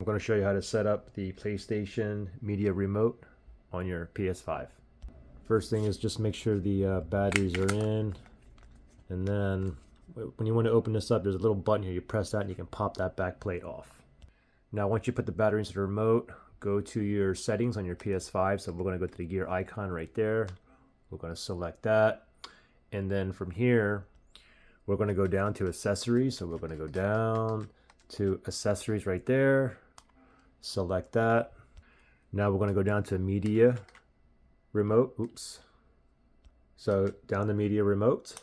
I'm going to show you how to set up the PlayStation Media Remote on your PS5. First thing is just make sure the batteries are in, and then when you want to open this up, there's a little button here. You press that and you can pop that back plate off. Now once you put the battery into the remote, go to your settings on your PS5. So we're going to go to the gear icon right there. We're going to select that, and then from here we're going to go down to accessories. So we're going to go down to accessories right there, select that. Now we're going to go down to media remote. Oops. So down to media remote,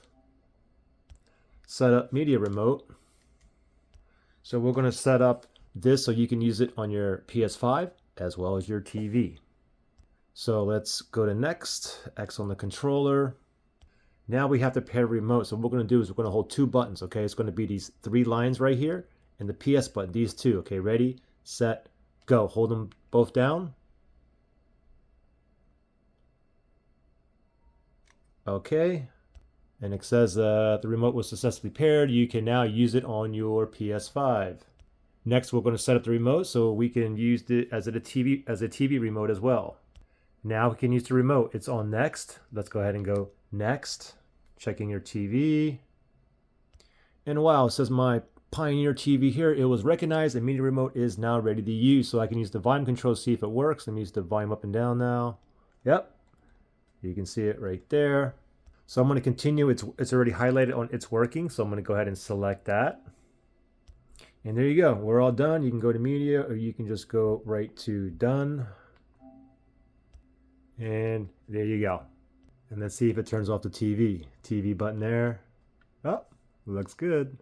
set up media remote. So we're going to set up this so you can use it on your PS5 as well as your TV. So let's go to next, X on the controller. Now we have to pair remote. So what we're going to do is we're going to hold two buttons. Okay, it's going to be these three lines right here and the PS button, these two. Okay, ready, set, go. Hold them both down. Okay, and it says the remote was successfully paired. You can now use it on your PS5. Next, we're going to set up the remote so we can use it as a TV remote as well. Now we can use the remote. It's on next. Let's go ahead and go next. Checking your TV. And wow, it says my Pioneer TV here. It was recognized and media remote is now ready to use. So I can use the volume control to see if it works. Let me use the volume up and down now. Yep. You can see it right there. So I'm going to continue. It's already highlighted on it's working. So I'm going to go ahead and select that. And there you go. We're all done. You can go to media or you can just go right to done. And there you go. And let's see if it turns off the TV. TV button there. Oh, looks good.